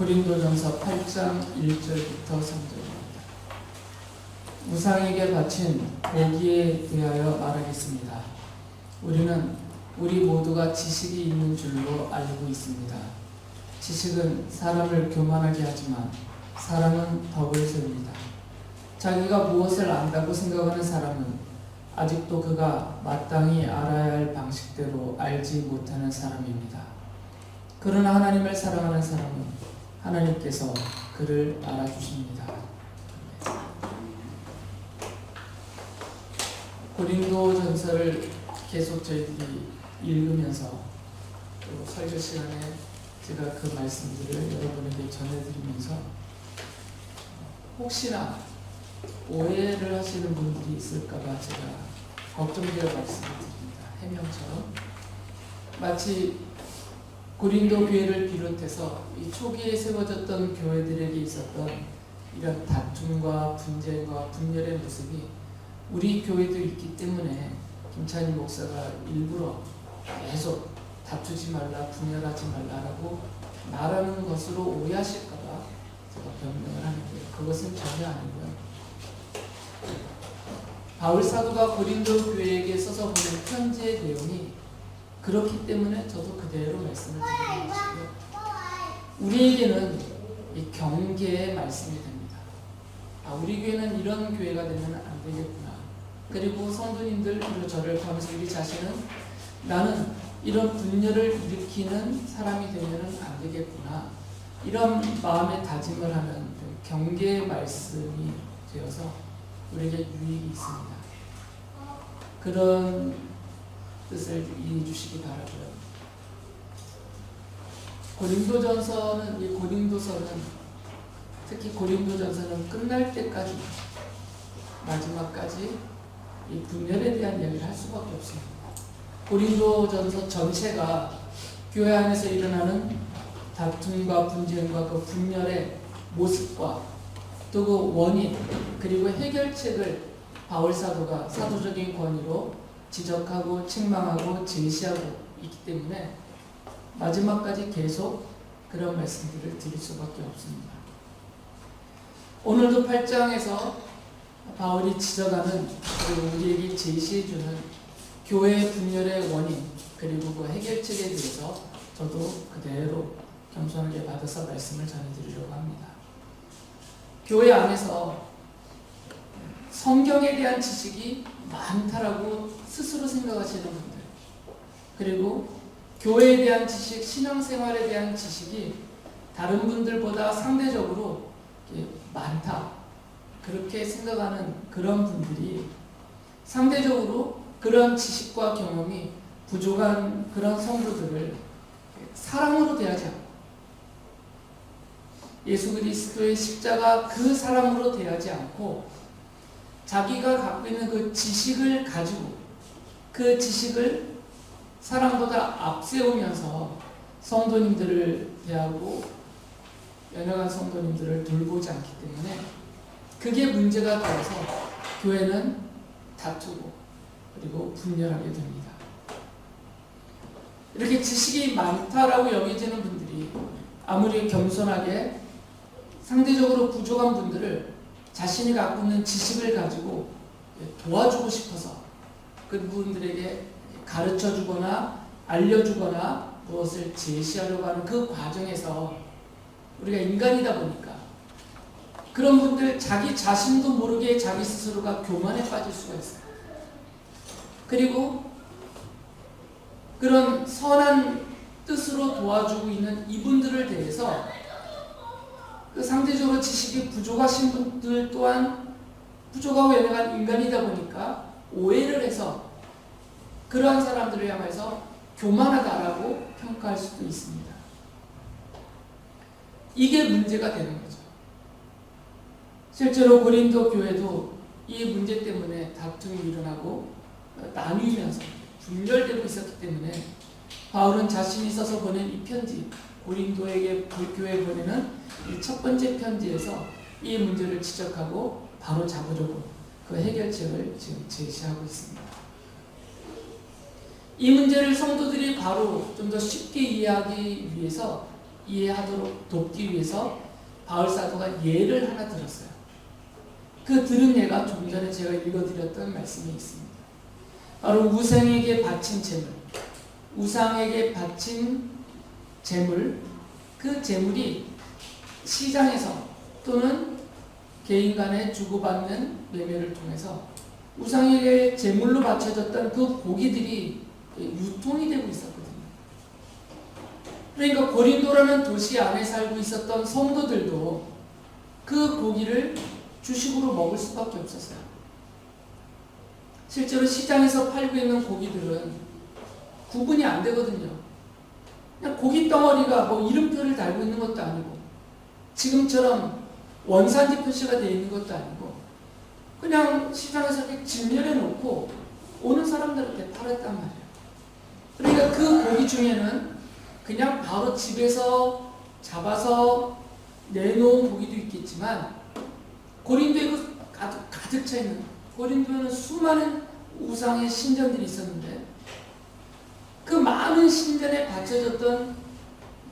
고린도전서 8장 1절부터 3절입니다. 우상에게 바친 고기에 대하여 말하겠습니다. 우리는 우리 모두가 지식이 있는 줄로 알고 있습니다. 지식은 사람을 교만하게 하지만 사랑은 덕을 세웁니다. 자기가 무엇을 안다고 생각하는 사람은 아직도 그가 마땅히 알아야 할 방식대로 알지 못하는 사람입니다. 그러나 하나님을 사랑하는 사람은 하나님께서 그를 알아주십니다. 고린도전서를 계속 저희들이 읽으면서 또 설교 시간에 제가 그 말씀들을 여러분에게 전해드리면서 혹시나 오해를 하시는 분들이 있을까봐 제가 걱정되어 말씀을 드립니다. 해명처럼 마치 고린도 교회를 비롯해서 이 초기에 세워졌던 교회들에게 있었던 이런 다툼과 분쟁과 분열의 모습이 우리 교회도 있기 때문에 김찬희 목사가 일부러 계속 다투지 말라, 분열하지 말라라고 말하는 것으로 오해하실까봐 제가 변명을 하는데 그것은 전혀 아니고요. 바울 사도가 고린도 교회에게 써서 보낸 편지의 내용이 그렇기 때문에 저도 그대로 말씀을 드리는 것이고요. 우리에게는 이 경계의 말씀이 됩니다. 우리 교회는 이런 교회가 되면 안 되겠구나. 그리고 성도님들 그리고 저를 포함해서 우리 자신은 나는 이런 분열을 일으키는 사람이 되면 안 되겠구나. 이런 마음의 다짐을 하는 경계의 말씀이 되어서 우리에게 유익이 있습니다. 그런 뜻을 이해해 주시기 바라고요. 고린도전서는 특히 고린도전서는 끝날 때까지 마지막까지 이 분열에 대한 이야기를 할 수밖에 없습니다. 고린도전서 전체가 교회 안에서 일어나는 다툼과 분쟁과 그 분열의 모습과 또 그 원인 그리고 해결책을 바울 사도가 사도적인 권위로 지적하고 책망하고 제시하고 있기 때문에 마지막까지 계속 그런 말씀들을 드릴 수밖에 없습니다. 오늘도 8장에서 바울이 지적하는 그리고 우리에게 제시해주는 교회의 분열의 원인 그리고 그 해결책에 대해서 저도 그대로 겸손하게 받아서 말씀을 전해드리려고 합니다. 교회 안에서 성경에 대한 지식이 많다라고 스스로 생각하시는 분들, 그리고 교회에 대한 지식, 신앙생활에 대한 지식이 다른 분들보다 상대적으로 많다 그렇게 생각하는 그런 분들이 상대적으로 그런 지식과 경험이 부족한 그런 성도들을 사랑으로 대하지 않고 예수 그리스도의 십자가 그 사랑으로 대하지 않고 자기가 갖고 있는 그 지식을 가지고 그 지식을 사랑보다 앞세우면서 성도님들을 대하고 연약한 성도님들을 돌보지 않기 때문에 그게 문제가 되어서 교회는 다투고 그리고 분열하게 됩니다. 이렇게 지식이 많다라고 여겨지는 분들이 아무리 겸손하게 상대적으로 부족한 분들을 자신이 갖고 있는 지식을 가지고 도와주고 싶어서 그분들에게 가르쳐주거나 알려주거나 무엇을 제시하려고 하는 그 과정에서 우리가 인간이다 보니까 그런 분들 자기 자신도 모르게 자기 스스로가 교만에 빠질 수가 있어요. 그리고 그런 선한 뜻으로 도와주고 있는 이분들을 대해서 그 상대적으로 지식이 부족하신 분들 또한 부족하고 연약한 인간이다 보니까 오해를 해서 그러한 사람들을 향해서 교만하다라고 평가할 수도 있습니다. 이게 문제가 되는 거죠. 실제로 고린도 교회도 이 문제 때문에 다툼이 일어나고 나뉘면서 분열되고 있었기 때문에 바울은 자신이 써서 보낸 이 편지, 고린도에게 교회에 보내는 이 첫 번째 편지에서 이 문제를 지적하고 바로 잡으려고 그 해결책을 지금 제시하고 있습니다. 이 문제를 성도들이 바로 좀 더 쉽게 이해하기 위해서 이해하도록 돕기 위해서 바울 사도가 예를 하나 들었어요. 그 들은 예가 좀 전에 제가 읽어드렸던 말씀이 있습니다. 바로 우상에게 바친 재물, 우상에게 바친 재물, 그 재물이 시장에서 또는 개인 간에 주고받는 매매를 통해서 우상에게 제물로 바쳐졌던 그 고기들이 유통이 되고 있었거든요. 그러니까 고린도라는 도시 안에 살고 있었던 성도들도 그 고기를 주식으로 먹을 수밖에 없었어요. 실제로 시장에서 팔고 있는 고기들은 구분이 안 되거든요. 그냥 고기 덩어리가 뭐 이름표를 달고 있는 것도 아니고 지금처럼 원산지 표시가 되어 있는 것도 아니고 그냥 시장에서 이렇게 진열해 놓고 오는 사람들한테 팔았단 말이에요. 그러니까 그 고기 중에는 그냥 바로 집에서 잡아서 내놓은 고기도 있겠지만 고린도에 가득 차 있는, 고린도에는 수많은 우상의 신전들이 있었는데 그 많은 신전에 바쳐졌던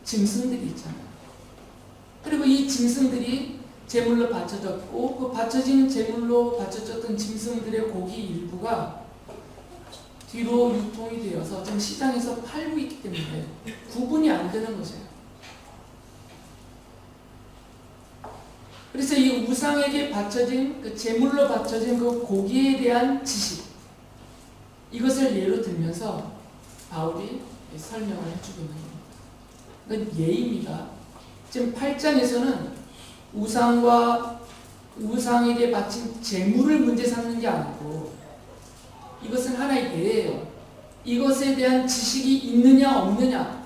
짐승들이 있잖아요. 그리고 이 짐승들이 제물로 바쳐졌고 그 바쳐진 제물로 바쳐졌던 짐승들의 고기 일부가 뒤로 유통이 되어서 지금 시장에서 팔고 있기 때문에 구분이 안 되는 것이에요. 그래서 이 우상에게 바쳐진 그 제물로 바쳐진 그 고기에 대한 지식, 이것을 예로 들면서 바울이 설명을 해주고 있는 겁니다. 그건 예입니다. 지금 8장에서는 우상에게 바친 제물을 문제 삼는 게 아니고 이것은 하나의 예예요. 이것에 대한 지식이 있느냐 없느냐,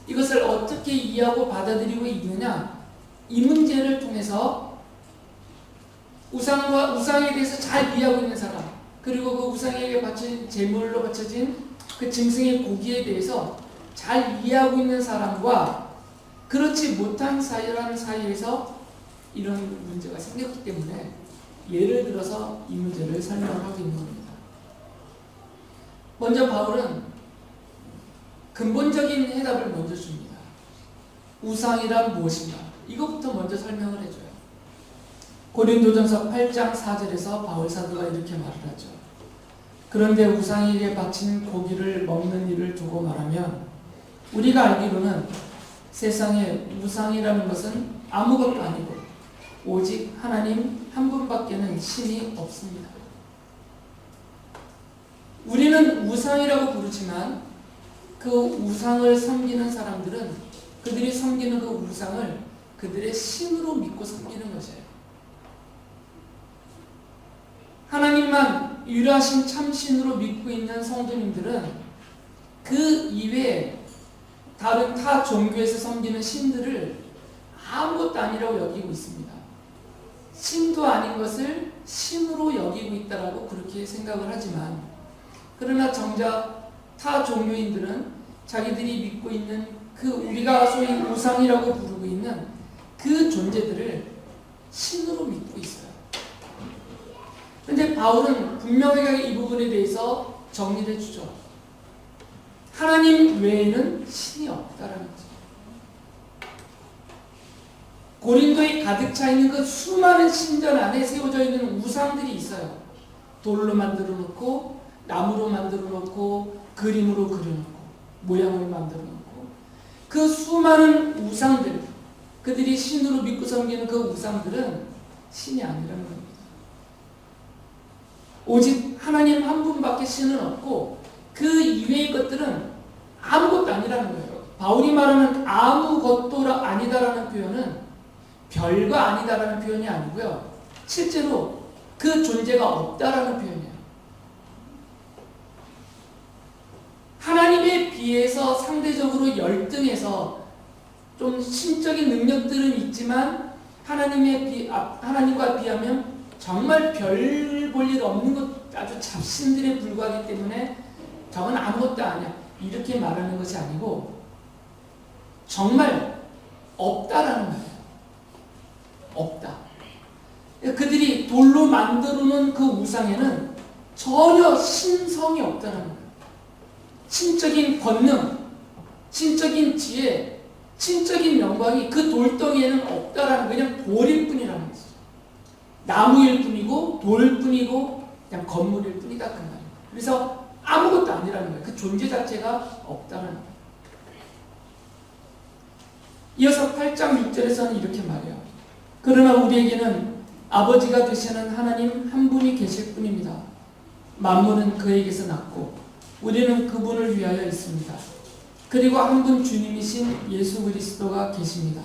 이것을 어떻게 이해하고 받아들이고 있느냐, 이 문제를 통해서 우상에 대해서 잘 이해하고 있는 사람, 그리고 그 우상에게 바친 제물로 바쳐진 그 짐승의 고기에 대해서 잘 이해하고 있는 사람과 그렇지 못한 사람 사이에서 이런 문제가 생겼기 때문에 예를 들어서 이 문제를 설명을 하고 있는 겁니다. 먼저 바울은 근본적인 해답을 먼저 줍니다. 우상이란 무엇인가? 이것부터 먼저 설명을 해줘요. 고린도전서 8장 4절에서 바울 사도가 이렇게 말을 하죠. 그런데 우상에게 바친 고기를 먹는 일을 두고 말하면 우리가 알기로는 세상에 우상이라는 것은 아무것도 아니고 오직 하나님 한 분밖에는 신이 없습니다. 우리는 우상이라고 부르지만 그 우상을 섬기는 사람들은 그들이 섬기는 그 우상을 그들의 신으로 믿고 섬기는 것이에요. 하나님만 유일하신 참신으로 믿고 있는 성도님들은 그 이외에 다른 타 종교에서 섬기는 신들을 아무것도 아니라고 여기고 있습니다. 신도 아닌 것을 신으로 여기고 있다라고 그렇게 생각을 하지만, 그러나 정작 타 종교인들은 자기들이 믿고 있는 그 우리가 소위 우상이라고 부르고 있는 그 존재들을 신으로 믿고 있어요. 그런데 바울은 분명하게 이 부분에 대해서 정리를 해주죠. 하나님 외에는 신이 없다라는 거죠. 고린도에 가득 차 있는 그 수많은 신전 안에 세워져 있는 우상들이 있어요. 돌로 만들어 놓고, 나무로 만들어 놓고, 그림으로 그려놓고, 모양을 만들어 놓고, 그 수많은 우상들, 그들이 신으로 믿고 섬기는 그 우상들은 신이 아니라는 겁니다. 오직 하나님 한 분밖에 신은 없고 그 이외의 것들은 아무것도 아니라는 거예요. 바울이 말하는 아무것도 아니다라는 표현은 별거 아니다라는 표현이 아니고요. 실제로 그 존재가 없다라는 표현이에요. 하나님에 비해서 상대적으로 열등해서 좀 신적인 능력들은 있지만 하나님과 비하면 정말 별 볼 일 없는 것, 아주 잡신들에 불과하기 때문에 저건 아무것도 아니야, 이렇게 말하는 것이 아니고 정말 없다라는 거예요. 없다. 그들이 돌로 만들어 놓은 그 우상에는 전혀 신성이 없다는 거예요. 신적인 권능, 신적인 지혜, 신적인 영광이 그 돌덩이에는 없다라는, 그냥 돌일 뿐이라는 거죠. 나무일 뿐이고 돌일 뿐이고 그냥 건물일 뿐이다 그 말이에요. 그래서 아무것도 아니라는 거예요. 그 존재 자체가 없다는 거예요. 이어서 8장 6절에서는 이렇게 말해요. 그러나 우리에게는 아버지가 되시는 하나님 한 분이 계실 뿐입니다. 만물은 그에게서 났고 우리는 그분을 위하여 있습니다. 그리고 한 분 주님이신 예수 그리스도가 계십니다.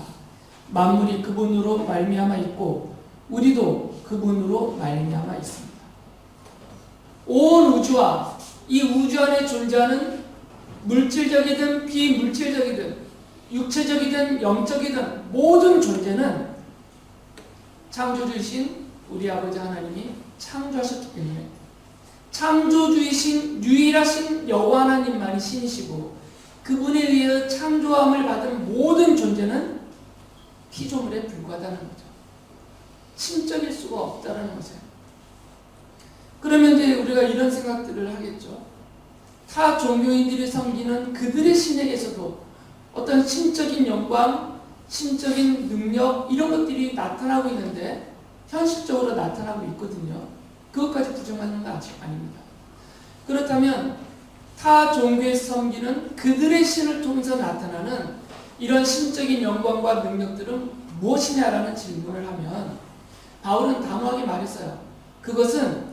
만물이 그분으로 말미암아 있고 우리도 그분으로 말미암아 있습니다. 온 우주와 이 우주 안에 존재하는 물질적이든 비물질적이든 육체적이든 영적이든 모든 존재는 창조주이신 우리 아버지 하나님이 창조하셨기 때문에, 창조주이신 유일하신 여호와 하나님만이 신이시고 그분에 의해 창조함을 받은 모든 존재는 피조물에 불과하다는 거죠. 신적일 수가 없다는 거죠. 그러면 이제 우리가 이런 생각들을 하겠죠. 타 종교인들이 섬기는 그들의 신에게서도 어떤 신적인 영광, 신적인 능력 이런 것들이 나타나고 있는데 현실적으로 나타나고 있거든요. 그것까지 부정하는 건 아직 아닙니다. 그렇다면 타 종교에서 섬기는 그들의 신을 통해서 나타나는 이런 신적인 영광과 능력들은 무엇이냐라는 질문을 하면 바울은 단호하게 말했어요. 그것은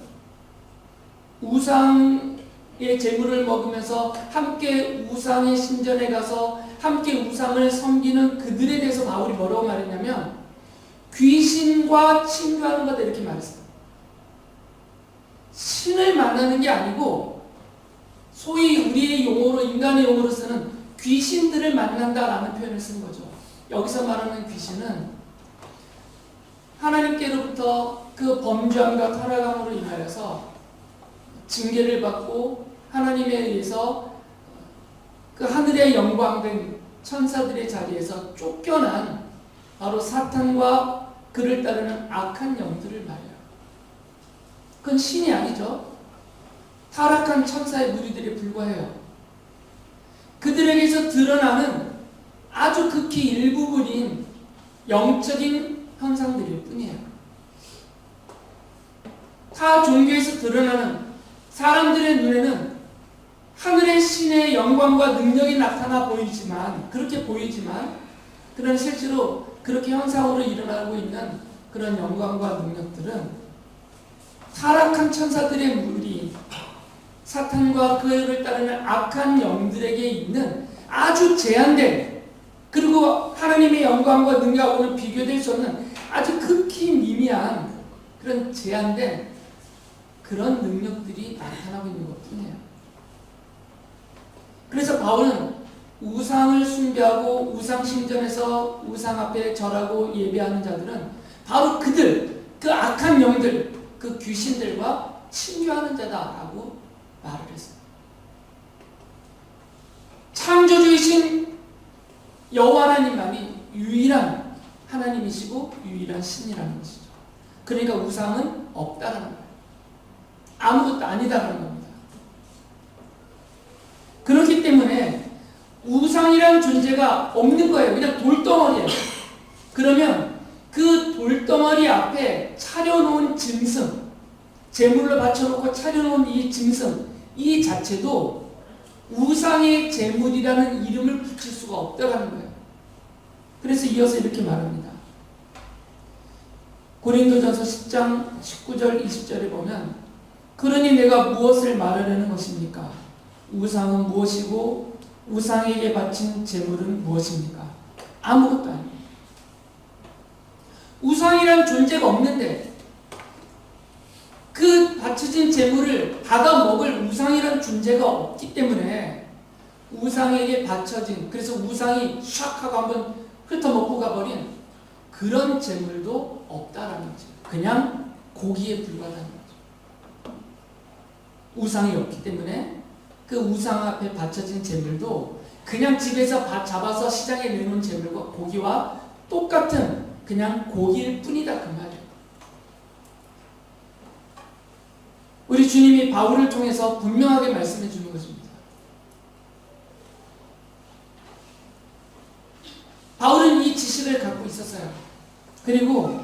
우상의 제물을 먹으면서 함께 우상의 신전에 가서 함께 우상을 섬기는 그들에 대해서 바울이 뭐라고 말했냐면 귀신과 친교하는 거다 이렇게 말했어요. 신을 만나는 게 아니고 소위 우리의 용어로, 인간의 용어로 쓰는 귀신들을 만난다라는 표현을 쓴 거죠. 여기서 말하는 귀신은 하나님께로부터 그 범죄함과 타락함으로 인하여서 징계를 받고 하나님에 의해서 그 하늘의 영광된 천사들의 자리에서 쫓겨난 바로 사탄과 그를 따르는 악한 영들을 말해요. 그건 신이 아니죠. 타락한 천사의 무리들에 불과해요. 그들에게서 드러나는 아주 극히 일부분인 영적인 현상들일 뿐이에요. 타 종교에서 드러나는 사람들의 눈에는 하늘의 신의 영광과 능력이 나타나 보이지만, 그렇게 보이지만, 그런 실제로 그렇게 현상으로 일어나고 있는 그런 영광과 능력들은 타락한 천사들의 무리, 사탄과 그를 따르는 악한 영들에게 있는 아주 제한된, 그리고 하나님의 영광과 능력하고는 비교될 수 없는 아주 극히 미미한 그런 제한된 그런 능력들이 나타나고 있는 것 뿐이에요. 그래서 바울은 우상을 숭배하고 우상신전에서 우상 앞에 절하고 예배하는 자들은 바로 그들, 그 악한 영들, 그 귀신들과 친교하는 자다라고 말을 했어요. 창조주이신 여호와 하나님만이 유일한 하나님이시고 유일한 신이라는 것이죠. 그러니까 우상은 없다라는 거예요. 아무것도 아니다라는 겁니다. 그렇기 때문에 우상이란 존재가 없는 거예요. 그냥 돌덩어리예요. 그러면 그 돌덩어리 앞에 차려놓은 짐승, 제물로 바쳐놓고 차려놓은 이 짐승, 이 자체도 우상의 제물이라는 이름을 붙일 수가 없다는 거예요. 그래서 이어서 이렇게 말합니다. 고린도전서 10장 19절 20절에 보면 그러니 내가 무엇을 말하려는 것입니까? 우상은 무엇이고 우상에게 바친 제물은 무엇입니까? 아무것도 아니에요. 우상이란 존재가 없는데 그 바쳐진 제물을 받아 먹을 우상이란 존재가 없기 때문에 우상에게 바쳐진, 그래서 우상이 샥 하고 한번 훑어먹고 가버린 그런 제물도 없다라는 거죠. 그냥 고기에 불과하다는 거죠. 우상이 없기 때문에 그 우상 앞에 바쳐진 제물도 그냥 집에서 잡아서 시장에 내놓은 제물과 고기와 똑같은 그냥 고기일 뿐이다 그 말이에요. 우리 주님이 바울을 통해서 분명하게 말씀해 주는 것입니다. 있었어요. 그리고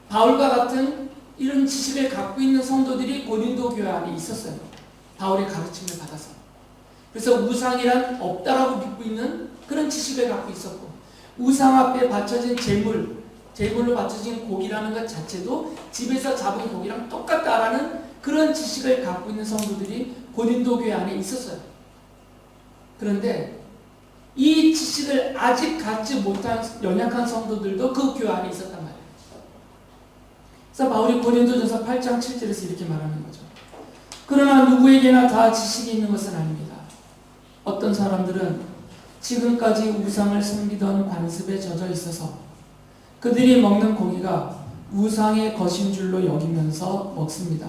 바울과 같은 이런 지식을 갖고 있는 성도들이 고린도 교회 안에 있었어요. 바울의 가르침을 받아서. 그래서 우상이란 없다라고 믿고 있는 그런 지식을 갖고 있었고, 우상 앞에 바쳐진 제물로 바쳐진 고기라는 것 자체도 집에서 잡은 고기랑 똑같다라는 그런 지식을 갖고 있는 성도들이 고린도 교회 안에 있었어요. 그런데 이 지식을 아직 갖지 못한 연약한 성도들도 그 교회 안에 있었단 말이에요. 그래서 바울이 고린도전서 8장 7절에서 이렇게 말하는 거죠. 그러나 누구에게나 다 지식이 있는 것은 아닙니다. 어떤 사람들은 지금까지 우상을 섬기던 관습에 젖어 있어서 그들이 먹는 고기가 우상의 것인 줄로 여기면서 먹습니다.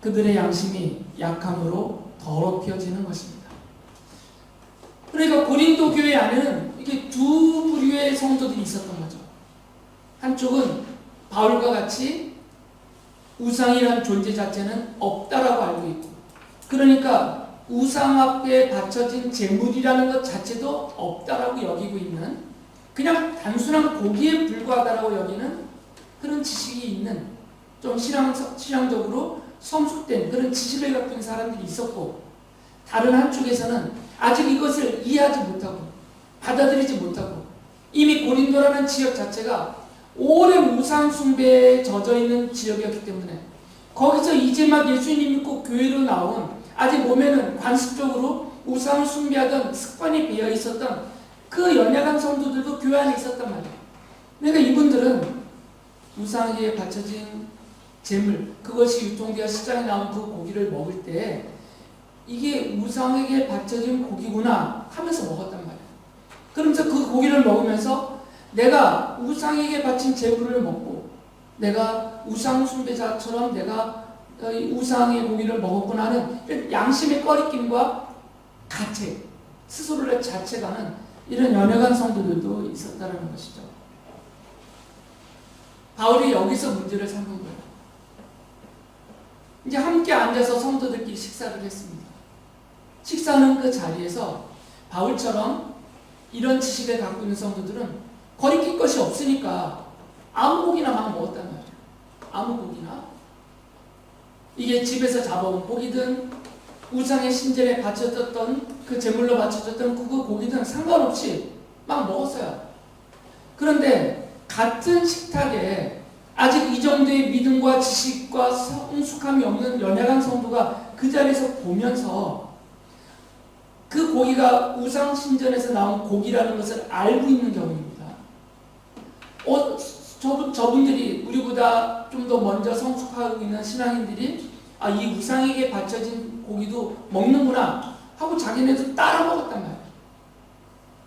그들의 양심이 약함으로 더럽혀지는 것입니다. 그러니까 고린도 교회 안에는 이게 두 부류의 성도들이 있었던 거죠. 한쪽은 바울과 같이 우상이라는 존재 자체는 없다라고 알고 있고, 그러니까 우상 앞에 바쳐진 제물이라는 것 자체도 없다라고 여기고 있는, 그냥 단순한 고기에 불과하다라고 여기는 그런 지식이 있는, 좀 신앙적으로 성숙된 그런 지식을 갖고 있는 사람들이 있었고, 다른 한쪽에서는 아직 이것을 이해하지 못하고 받아들이지 못하고, 이미 고린도라는 지역 자체가 오랜 우상 숭배에 젖어 있는 지역이었기 때문에 거기서 이제 막 예수님 믿고 교회로 나온, 아직 몸에는 관습적으로 우상을 숭배하던 습관이 배어 있었던 그 연약한 성도들도 교회 안에 있었단 말이에요. 그러니까 이분들은 우상에 바쳐진 재물, 그것이 유통되어 시장에 나온 그 고기를 먹을 때 이게 우상에게 바쳐진 고기구나 하면서 먹었단 말이에요. 그러면서 그 고기를 먹으면서 내가 우상에게 바친 재물을 먹고 내가 우상 숭배자처럼 내가 우상의 고기를 먹었구나 하는 양심의 꺼리낌과 가책, 스스로를 자책하는 이런 연약한 성도들도 있었다는 것이죠. 바울이 여기서 문제를 삼은 거예요. 이제 함께 앉아서 성도들끼리 식사를 했습니다. 식사하는 그 자리에서 바울처럼 이런 지식을 갖고 있는 성도들은 거리낄 것이 없으니까 아무 고기나 막 먹었단 말이에요. 아무 고기나. 이게 집에서 잡아온 고기든 우상의 신전에 바쳐졌던 그 제물로 바쳐졌던 그 고기든 상관없이 막 먹었어요. 그런데 같은 식탁에 아직 이 정도의 믿음과 지식과 성숙함이 없는 연약한 성도가 그 자리에서 보면서 그 고기가 우상 신전에서 나온 고기라는 것을 알고 있는 경우입니다. 저분들이 우리보다 좀 더 먼저 성숙하고 있는 신앙인들이 이 우상에게 바쳐진 고기도 먹는구나 하고 자기네도 따라 먹었단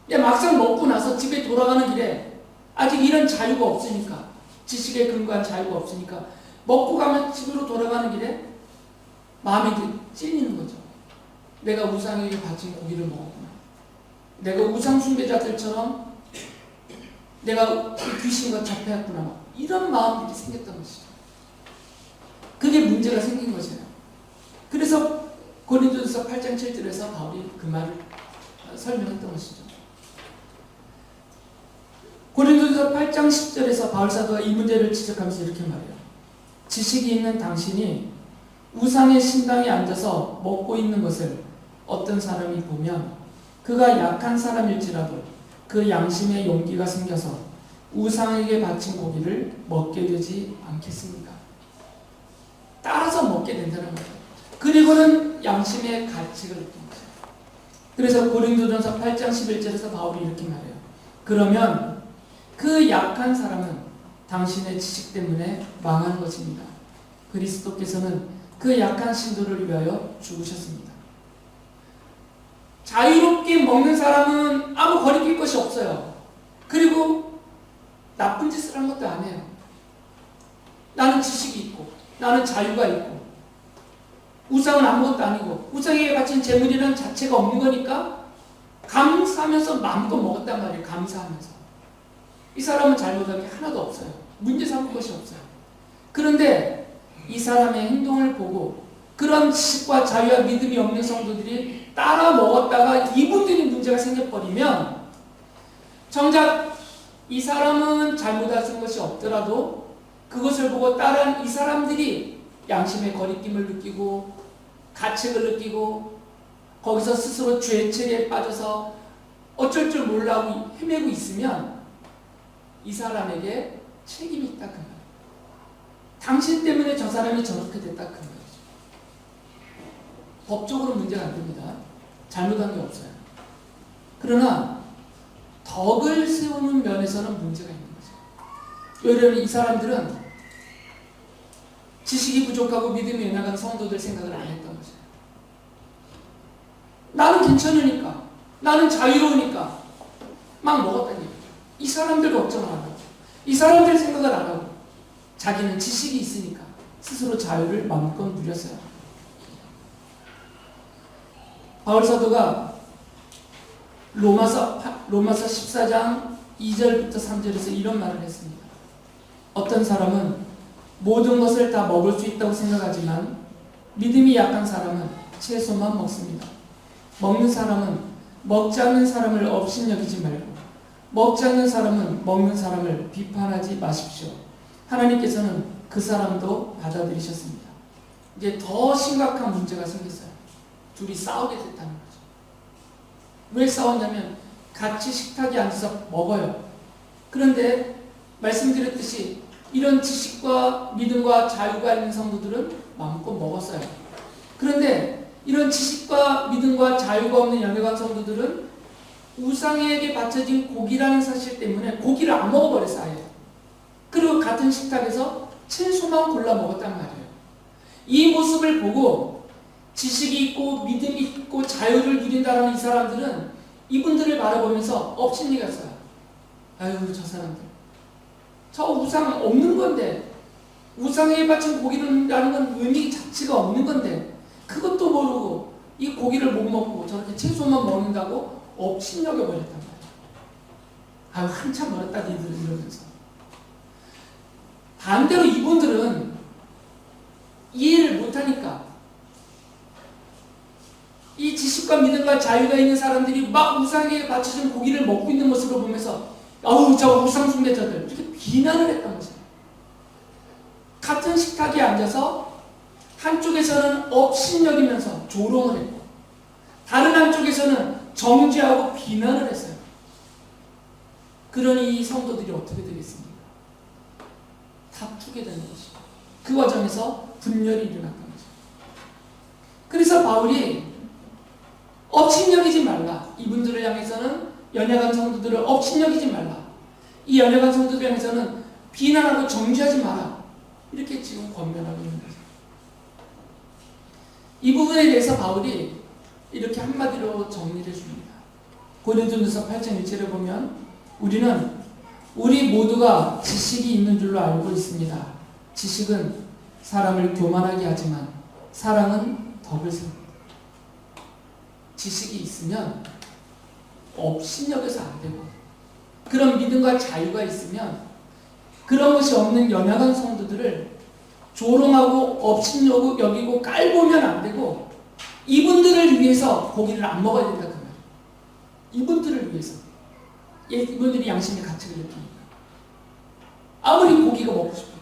말이에요. 막상 먹고 나서 집에 돌아가는 길에 아직 이런 자유가 없으니까, 지식에 근거한 자유가 없으니까 먹고 가면 집으로 돌아가는 길에 마음이 찔리는 거죠. 내가 우상에게 바친 고기를 먹었구나. 내가 우상 숭배자들처럼 내가 귀신과 잡혀왔구나. 이런 마음들이 생겼던 것이죠. 그게 문제가 생긴 것이에요. 그래서 고린도전서 8장 7절에서 바울이 그 말을 설명했던 것이죠. 고린도전서 8장 10절에서 바울 사도가 이 문제를 지적하면서 이렇게 말해요. 지식이 있는 당신이 우상의 신당에 앉아서 먹고 있는 것을 어떤 사람이 보면 그가 약한 사람일지라도 그 양심의 용기가 생겨서 우상에게 바친 고기를 먹게 되지 않겠습니까? 따라서 먹게 된다는 거예요. 그리고는 양심의 가책을 느낀 거죠. 그래서 고린도전서 8장 11절에서 바울이 이렇게 말해요. 그러면 그 약한 사람은 당신의 지식 때문에 망하는 것입니다. 그리스도께서는 그 약한 신도를 위하여 죽으셨습니다. 자유롭게 먹는 사람은 아무 거리낄 것이 없어요. 그리고 나쁜 짓을 한 것도 아니에요. 나는 지식이 있고 나는 자유가 있고 우상은 아무것도 아니고 우상에게 바친 재물이라는 자체가 없는 거니까 감사하면서 마음껏 먹었단 말이에요. 감사하면서. 이 사람은 잘못한 게 하나도 없어요. 문제 삼을 것이 없어요. 그런데 이 사람의 행동을 보고 그런 지식과 자유와 믿음이 없는 성도들이 따라 먹었다가 이분들이 문제가 생겨버리면 정작 이 사람은 잘못한 것이 없더라도 그것을 보고 따른 이 사람들이 양심의 거리낌을 느끼고 가책을 느끼고 거기서 스스로 죄책에 빠져서 어쩔 줄 몰라하고 헤매고 있으면 이 사람에게 책임이 있다 그 말이에요. 당신 때문에 저 사람이 저렇게 됐다 그 말이죠. 법적으로 문제가 안 됩니다. 잘못한 게 없어요. 그러나 덕을 세우는 면에서는 문제가 있는 거죠. 여러분, 이 사람들은 지식이 부족하고 믿음이 연약한 성도들 생각을 안 했던 거죠. 나는 괜찮으니까, 나는 자유로우니까 막 먹었다는 얘기죠. 이 사람들 걱정을 안 하고, 이 사람들 생각을 안 하고, 자기는 지식이 있으니까 스스로 자유를 마음껏 누렸어요. 바울 사도가 로마서 14장 2절부터 3절에서 이런 말을 했습니다. 어떤 사람은 모든 것을 다 먹을 수 있다고 생각하지만 믿음이 약한 사람은 채소만 먹습니다. 먹는 사람은 먹지 않는 사람을 업신여기지 말고 먹지 않는 사람은 먹는 사람을 비판하지 마십시오. 하나님께서는 그 사람도 받아들이셨습니다. 이제 더 심각한 문제가 생겼어요. 둘이 싸우게 됐다는 거죠. 왜 싸웠냐면 같이 식탁에 앉아서 먹어요. 그런데 말씀드렸듯이 이런 지식과 믿음과 자유가 있는 성도들은 마음껏 먹었어요. 그런데 이런 지식과 믿음과 자유가 없는 연약한 성도들은 우상에게 바쳐진 고기라는 사실 때문에 고기를 안 먹어버렸어요. 아예. 그리고 같은 식탁에서 채소만 골라 먹었단 말이에요. 이 모습을 보고 지식이 있고 믿음이 있고 자유를 누린다는 이 사람들은 이분들을 바라보면서 업신여겼어요. 아유, 저 사람들. 저 우상 없는 건데, 우상에 바친 고기라는 건 의미 자체가 없는 건데, 그것도 모르고 이 고기를 못 먹고 저렇게 채소만 먹는다고 업신여겨버렸단 말이에요. 아유, 한참 멀었다 니들은 이러면서. 반대로 이분들은 이해를 못하니까 이 지식과 믿음과 자유가 있는 사람들이 막 우상에 바쳐진 고기를 먹고 있는 모습을 보면서 아우, 저 우상 숭배자들 이렇게 비난을 했던 거죠. 같은 식탁에 앉아서 한쪽에서는 업신여기면서 조롱을 했고 다른 한쪽에서는 정죄하고 비난을 했어요. 그러니 이 성도들이 어떻게 되겠습니까? 다투게 되는 것이죠. 그 과정에서 분열이 일어났던 거죠. 그래서 바울이 업신여기지 말라. 이분들을 향해서는 연약한 성도들을 업신여기지 말라. 이 연약한 성도들 향해서는 비난하고 정죄하지 마라. 이렇게 지금 권면하고 있는 거죠. 이 부분에 대해서 바울이 이렇게 한마디로 정리를 줍니다. 고린도전서 8장 1절에 보면 우리 모두가 지식이 있는 줄로 알고 있습니다. 지식은 사람을 교만하게 하지만 사랑은 덕을 세웁니다. 지식이 있으면 업신여겨서 안 되고 그런 믿음과 자유가 있으면 그런 것이 없는 연약한 성도들을 조롱하고 업신여기고 깔보면 안 되고 이분들을 위해서 고기를 안 먹어야 된다 그 말이에요. 이분들을 위해서. 이분들이 양심의 가책을 느끼니까. 아무리 고기가 먹고 싶어도.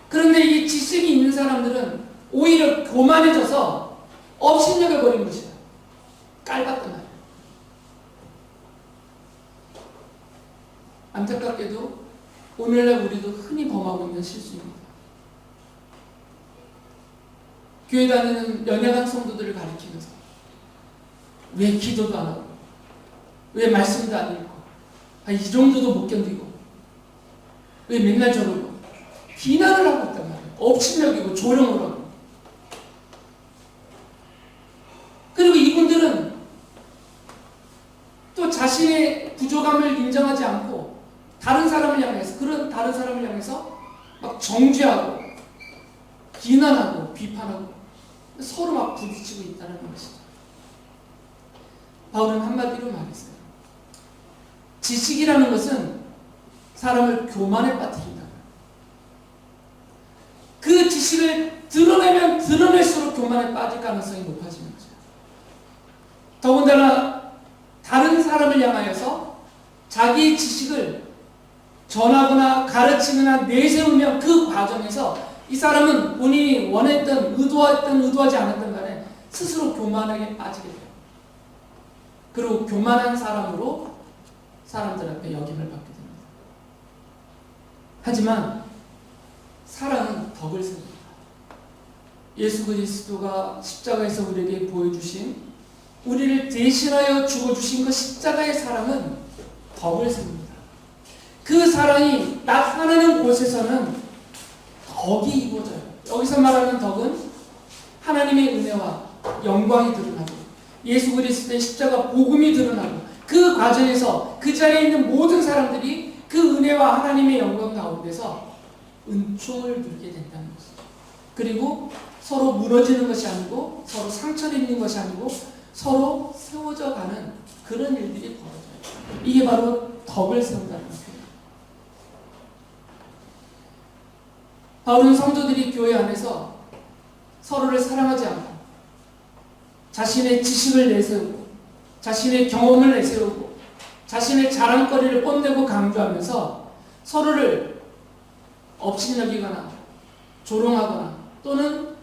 그런데 이 지식이 있는 사람들은 오히려 교만해져서 업신여겨버린 것이다. 깔봤단 말이에요. 안타깝게도 오늘날 우리도 흔히 범하고 있는 실수입니다. 교회 다니는 연약한 성도들을 가리키면서 왜 기도도 안 하고 왜 말씀도 안 읽고 이 정도도 못 견디고 왜 맨날 저러고 비난을 하고 있단 말이에요. 업신여기고 조롱을 하고. 그리고 이분들은 또 자신의 부족함을 인정하지 않고 다른 사람을 향해서 막 정죄하고 비난하고 비판하고 서로 막 부딪히고 있다는 것이죠. 바울은 한마디로 말했어요. 지식이라는 것은 사람을 교만에 빠뜨린다. 그 지식을 드러내면 드러낼수록 교만에 빠질 가능성이 높아지는 거죠. 더군다나 다른 사람을 향하여서 자기의 지식을 전하거나 가르치거나 내세우면 그 과정에서 이 사람은 본인이 원했던, 의도하지 않았던 간에 스스로 교만하게 빠지게 돼요. 그리고 교만한 사람으로 사람들 앞에 역임을 받게 됩니다. 하지만 사랑은 덕을 세웁니다. 예수 그리스도가 십자가에서 우리에게 보여주신, 우리를 대신하여 죽어주신 그 십자가의 사랑은 덕을 세웁니다. 그 사랑이 나타나는 곳에서는 덕이 이루어져요. 여기서 말하는 덕은 하나님의 은혜와 영광이 드러나고 예수 그리스도의 십자가 복음이 드러나고 그 과정에서 그 자리에 있는 모든 사람들이 그 은혜와 하나님의 영광 가운데서 은총을 누리게 된다는 것이죠. 그리고 서로 무너지는 것이 아니고 서로 상처를 입는 것이 아니고 서로 세워져 가는 그런 일들이 벌어져요. 이게 바로 덕을 세운다는 거예요. 바울은 성도들이 교회 안에서 서로를 사랑하지 않고 자신의 지식을 내세우고 자신의 경험을 내세우고 자신의 자랑거리를 뽐내고 강조하면서 서로를 업신여기거나 조롱하거나 또는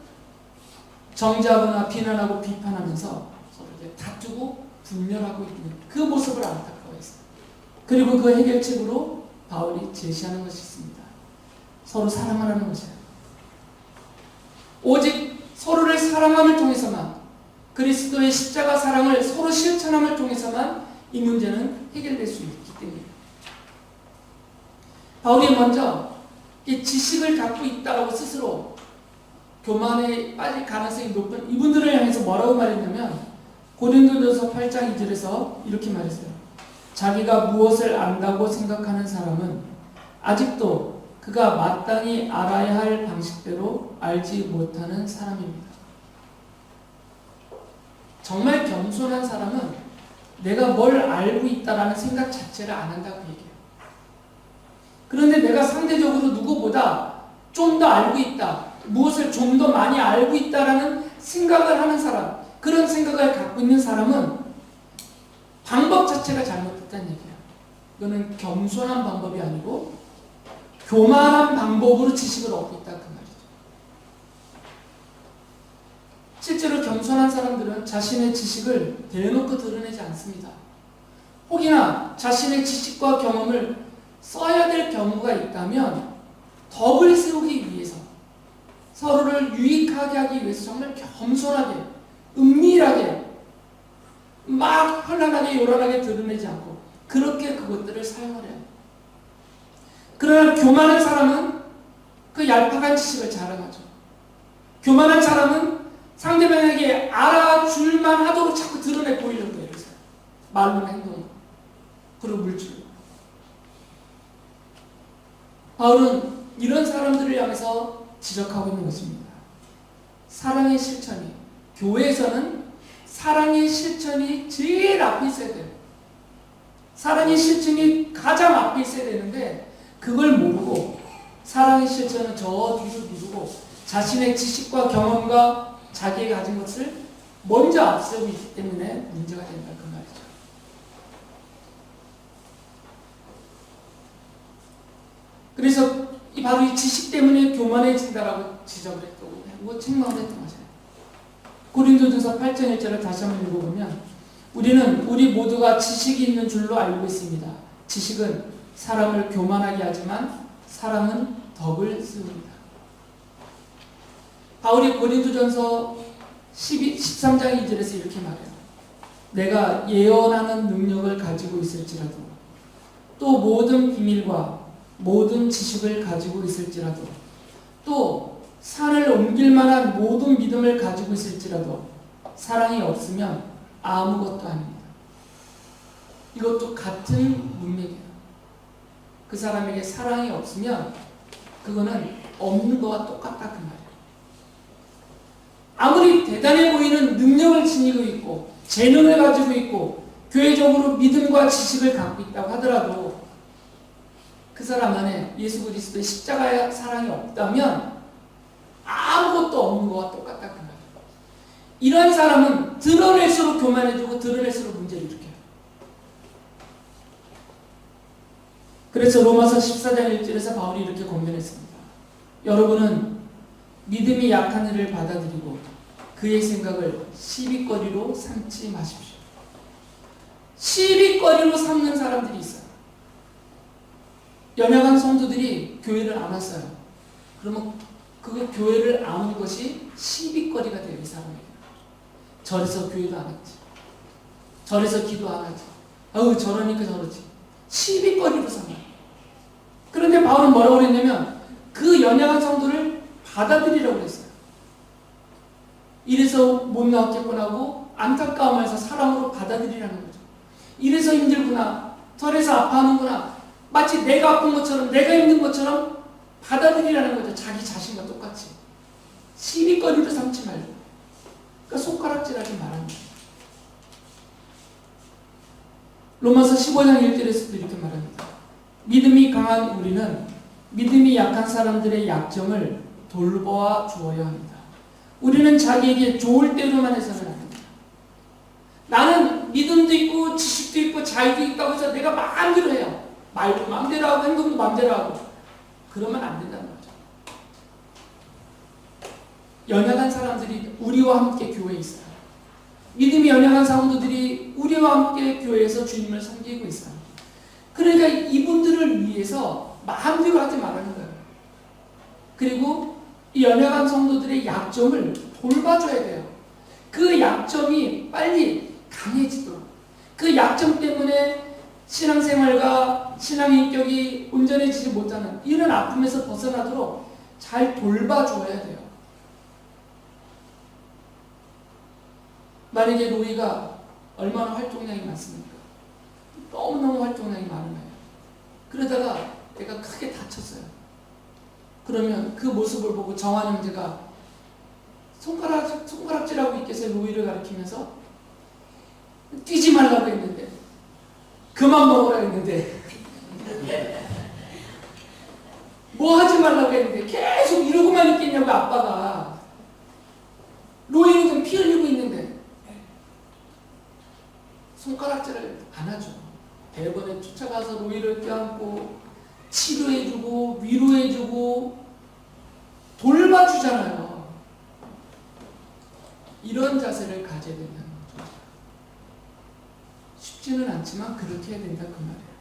정죄하거나 비난하고 비판하면서 서로 다투고 분열하고 있는 그 모습을 안타까워했어요. 그리고 그 해결책으로 바울이 제시하는 것이 있습니다. 서로 사랑하라는 것이에요. 오직 서로를 사랑함을 통해서만, 그리스도의 십자가 사랑을 서로 실천함을 통해서만 이 문제는 해결될 수 있기 때문입니다. 바울이 먼저 이 지식을 갖고 있다고 스스로 교만에 빠질 가능성이 높은 이분들을 향해서 뭐라고 말했냐면 고린도전서 8장 2절에서 이렇게 말했어요. 자기가 무엇을 안다고 생각하는 사람은 아직도 그가 마땅히 알아야 할 방식대로 알지 못하는 사람입니다. 정말 겸손한 사람은 내가 뭘 알고 있다라는 생각 자체를 안 한다고 얘기해요. 그런데 내가 상대적으로 누구보다 좀 더 알고 있다, 무엇을 좀 더 많이 알고 있다라는 생각을 하는 사람, 그런 생각을 갖고 있는 사람은 방법 자체가 잘못됐다는 얘기예요. 이거는 겸손한 방법이 아니고 교만한 방법으로 지식을 얻고 있다 그 말이죠. 실제로 겸손한 사람들은 자신의 지식을 대놓고 드러내지 않습니다. 혹이나 자신의 지식과 경험을 써야 될 경우가 있다면 덕을 세우기 위해서, 서로를 유익하게 하기 위해서 정말 겸손하게, 은밀하게, 막 현란하게 요란하게 드러내지 않고 그렇게 그것들을 사용을 해요. 그러나 교만한 사람은 그 얄팍한 지식을 자랑하죠. 교만한 사람은 상대방에게 알아줄만 하도록 자꾸 드러내 보이려고 해요. 말로나 행동으로, 그리고 물질로. 바울은 이런 사람들을 향해서 지적하고 있는 것입니다. 사랑의 실천이, 교회에서는 사랑의 실천이 제일 앞에 있어야 돼요. 사랑의 실천이 가장 앞에 있어야 되는데 그걸 모르고 사랑의 실천은 저 뒤로 미루고 자신의 지식과 경험과 자기가 가진 것을 먼저 앞세우고 있기 때문에 문제가 된다 그 말이죠. 그래서 바로 이 지식 때문에 교만해진다라고 지적을 했고 책망을 했던 것이에요. 고린도전서 8장 1절을 다시 한번 읽어보면 우리 모두가 지식이 있는 줄로 알고 있습니다. 지식은 사람을 교만하게 하지만 사랑은 덕을 세웁니다. 바울이 고린도전서 13장 2절에서 이렇게 말해요. 내가 예언하는 능력을 가지고 있을지라도 또 모든 비밀과 모든 지식을 가지고 있을지라도 또 산을 옮길 만한 모든 믿음을 가지고 있을지라도 사랑이 없으면 아무것도 아닙니다. 이것도 같은 문맥이에요. 그 사람에게 사랑이 없으면 그거는 없는 거와 똑같다 그 말이에요. 아무리 대단해 보이는 능력을 지니고 있고 재능을 가지고 있고 교회적으로 믿음과 지식을 갖고 있다고 하더라도 그 사람 안에 예수 그리스도의 십자가의 사랑이 없다면 아무것도 없는 거와 똑같다 그 말이에요. 이런 사람은 드러낼수록 교만해지고 드러낼수록 문제를 일으켜요. 그래서 로마서 14장 1절에서 바울이 이렇게 권면했습니다. 여러분은 믿음이 약한 이를 받아들이고 그의 생각을 시비거리로 삼지 마십시오. 시비거리로 삼는 사람들이 있어요. 연약한 성도들이 교회를 안 왔어요. 그러면 그 교회를 안 온 것이 시비거리가 돼요. 이 사람에게. 절에서 교회도 안 왔지. 절에서 기도 안 하지. 아우 저러니까 저러지. 시비거리로 삼아요. 그런데 바울은 뭐라고 그랬냐면 그 연약한 성도를 받아들이라고 그랬어요. 이래서 못 나왔겠구나 하고 안타까움에서 사람으로 받아들이라는 거죠. 이래서 힘들구나. 저래서 아파하는구나. 마치 내가 아픈 것처럼 내가 힘든 것처럼 받아들이라는 거죠. 자기 자신과 똑같이. 시비거리로 삼지 말고. 그러니까 손가락질하지 말합니다. 로마서 15장 1절에서도 이렇게 말합니다. 믿음이 강한 우리는 믿음이 약한 사람들의 약점을 돌보아 주어야 합니다. 우리는 자기에게 좋을 대로만 해서는 안 됩니다. 나는 믿음도 있고 지식도 있고 자유도 있다고 해서 내가 마음대로 해요. 말도 마음대로 하고 행동도 마음대로 하고 그러면 안 된다는 거죠. 연약한 사람들이 우리와 함께 교회에 있어요. 믿음이 연약한 사람들이 우리와 함께 교회에서 주님을 섬기고 있어요. 그러니까 이분들을 위해서 마음대로 하지 말라는 거예요. 그리고 이 연약한 성도들의 약점을 돌봐줘야 돼요. 그 약점이 빨리 강해지도록. 그 약점 때문에 신앙생활과 신앙인격이 온전해지지 못하는 이런 아픔에서 벗어나도록 잘 돌봐줘야 돼요. 만약에 로이가 얼마나 활동량이 많습니까? 너무너무 활동량이 많은 거예요. 그러다가 내가 크게 다쳤어요. 그러면 그 모습을 보고 정한 형제가 손가락질하고 있겠어요. 로이를 가리키면서 뛰지 말라고 했는데 그만 먹으라 했는데 뭐 하지 말라고 했는데 계속 이러고만 있겠냐고 아빠가. 로이는 좀 피 흘리고 있는데 손가락질을 안 하죠. 대번에 쫓아가서 로이를 껴안고 치료해주고 위로해주고 돌봐주잖아요. 이런 자세를 가져야 된다는 거죠. 쉽지는 않지만 그렇게 해야 된다 그 말이에요.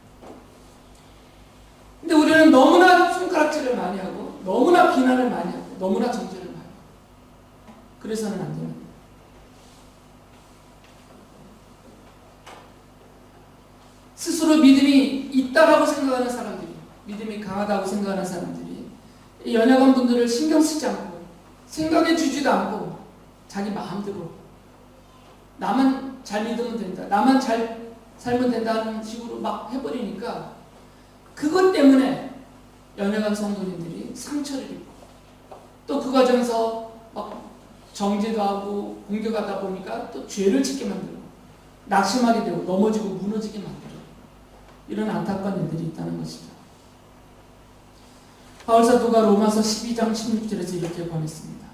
근데 우리는 너무나 손가락질을 많이 하고 너무나 비난을 많이 하고 너무나 정죄를 많이 하고 그래서는 안 됩니다. 스스로 믿음이 있다라고 생각하는 사람들이, 믿음이 강하다고 생각하는 사람들이 연약한 분들을 신경 쓰지 않고 생각해 주지도 않고 자기 마음대로 나만 잘 믿으면 된다, 나만 잘 살면 된다는 식으로 막 해버리니까 그것 때문에 연약한 성도님들이 상처를 입고 또 그 과정에서 막 정죄도 하고 공격하다 보니까 또 죄를 짓게 만들고 낙심하게 되고 넘어지고 무너지게 만들고 이런 안타까운 일들이 있다는 것이죠. 바울 사도가 로마서 12장 16절에서 이렇게 권했습니다.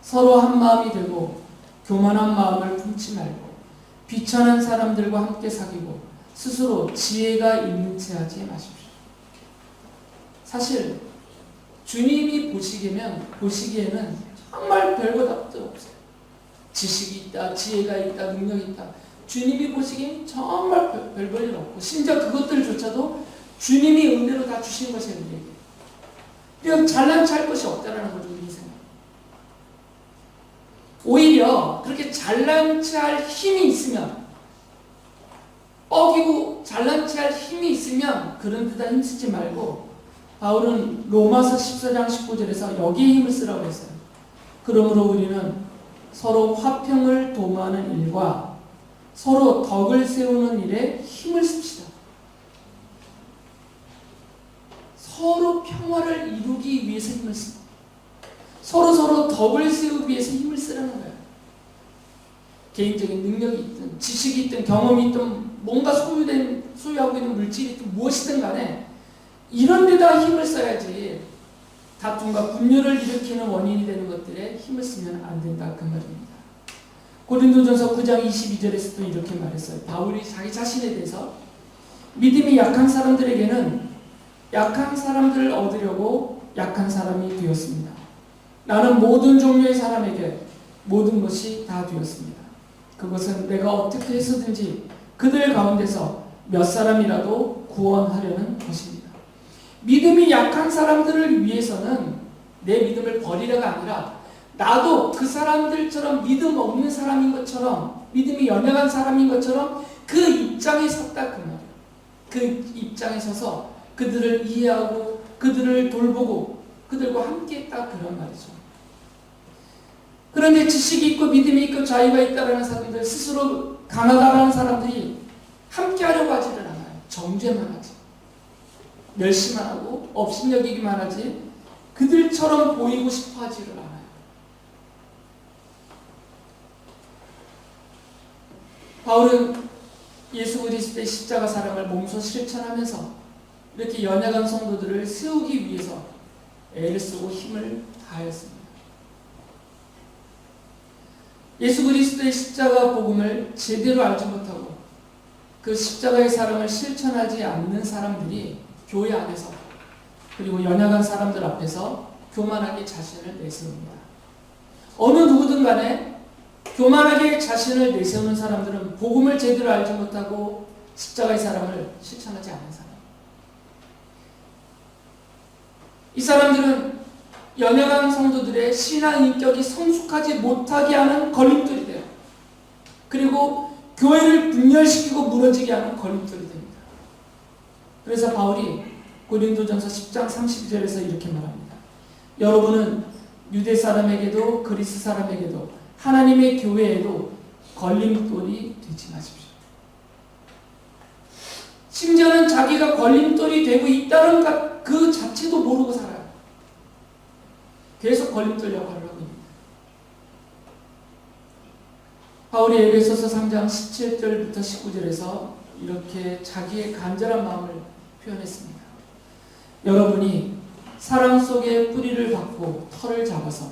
서로 한 마음이 되고 교만한 마음을 품지 말고 비천한 사람들과 함께 사귀고 스스로 지혜가 있는 체 하지 마십시오. 사실 주님이 보시기에는 정말 별것도 없어요. 지식이 있다, 지혜가 있다, 능력이 있다. 주님이 보시기엔 정말 별 볼 일 없고 심지어 그것들조차도 주님이 은혜로 다 주신 것이에요. 우리에게. 그냥 잘난 체할 것이 없다는 거죠. 우리 인생은. 오히려 그렇게 잘난 체할 힘이 있으면 뻐기고 잘난 체할 힘이 있으면 그런 데다 힘쓰지 말고 바울은 로마서 14장 19절에서 여기에 힘을 쓰라고 했어요. 그러므로 우리는 서로 화평을 도모하는 일과 서로 덕을 세우는 일에 힘을 씁시다. 서로 평화를 이루기 위해서 힘을 쓰고 서로 덕을 세우기 위해서 힘을 쓰라는 거예요. 개인적인 능력이 있든 지식이 있든 경험이 있든 뭔가 소유하고 있는 물질이 있든 무엇이든 간에 이런 데다 힘을 써야지 다툼과 분열을 일으키는 원인이 되는 것들에 힘을 쓰면 안 된다 그 말입니다. 고린도전서 9장 22절에서도 이렇게 말했어요. 바울이 자기 자신에 대해서 믿음이 약한 사람들에게는 약한 사람들을 얻으려고 약한 사람이 되었습니다. 나는 모든 종류의 사람에게 모든 것이 다 되었습니다. 그것은 내가 어떻게 해서든지 그들 가운데서 몇 사람이라도 구원하려는 것입니다. 믿음이 약한 사람들을 위해서는 내 믿음을 버리려가 아니라 나도 그 사람들처럼 믿음 없는 사람인 것처럼, 믿음이 연약한 사람인 것처럼 그 입장에 섰다 그 말이에요. 그 입장에 서서 그들을 이해하고 그들을 돌보고 그들과 함께 했다 그런 말이죠. 그런데 지식이 있고 믿음이 있고 자유가 있다라는 사람들, 스스로 강하다라는 사람들이 함께 하려고 하지를 않아요. 정죄만 하지. 멸시만 하고 업신여기기만 하지 그들처럼 보이고 싶어 하지를 않아요. 바울은 예수 그리스도의 십자가 사랑을 몸소 실천하면서 이렇게 연약한 성도들을 세우기 위해서 애를 쓰고 힘을 다하였습니다. 예수 그리스도의 십자가 복음을 제대로 알지 못하고 그 십자가의 사랑을 실천하지 않는 사람들이 교회 안에서 그리고 연약한 사람들 앞에서 교만하게 자신을 내세웁니다. 어느 누구든 간에 교만하게 자신을 내세우는 사람들은 복음을 제대로 알지 못하고 십자가의 사랑을 실천하지 않는 사람. 이 사람들은 연약한 성도들의 신앙 인격이 성숙하지 못하게 하는 걸림돌이 돼요. 그리고 교회를 분열시키고 무너지게 하는 걸림돌이 됩니다. 그래서 바울이 고린도전서 10장 32절에서 이렇게 말합니다. 여러분은 유대 사람에게도 그리스 사람에게도 하나님의 교회에도 걸림돌이 되지 마십시오. 심지어는 자기가 걸림돌이 되고 있다는 그 자체도 모르고 살아요. 계속 걸림돌 역할을 하고 있습니다. 바울이 에베소서 3장 17절부터 19절에서 이렇게 자기의 간절한 마음을 표현했습니다. 여러분이 사랑 속에 뿌리를 박고 털을 잡아서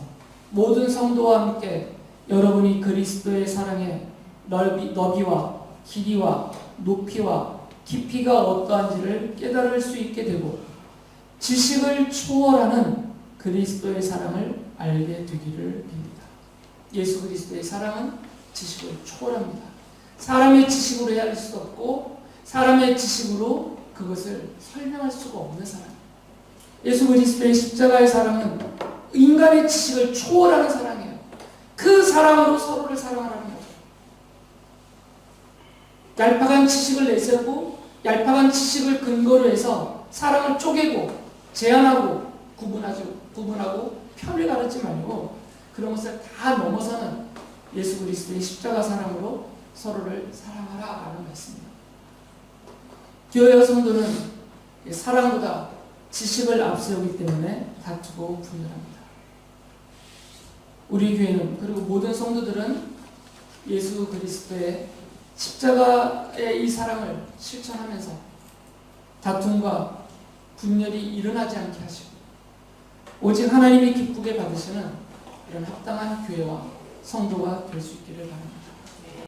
모든 성도와 함께 여러분이 그리스도의 사랑의 너비와 길이와 높이와 깊이가 어떠한지를 깨달을 수 있게 되고 지식을 초월하는 그리스도의 사랑을 알게 되기를 빕니다. 예수 그리스도의 사랑은 지식을 초월합니다. 사람의 지식으로 헤아릴 수 없고 사람의 지식으로 그것을 설명할 수가 없는 사람. 예수 그리스도의 십자가의 사랑은 인간의 지식을 초월하는 사랑이에요. 그 사랑으로 서로를 사랑하라는 거죠. 얄팍한 지식을 내세우고 얄팍한 지식을 근거로 해서 사랑을 쪼개고 제한하고 구분하고 편을 가르지 말고 그런 것을 다 넘어서는 예수 그리스도의 십자가 사랑으로 서로를 사랑하라라는 말씀입니다. 교회와 성도는 사랑보다 지식을 앞세우기 때문에 다투고 분열합니다. 우리 교회는 그리고 모든 성도들은 예수 그리스도의 십자가의 이 사랑을 실천하면서 다툼과 분열이 일어나지 않게 하시고 오직 하나님이 기쁘게 받으시는 이런 합당한 교회와 성도가 될 수 있기를 바랍니다.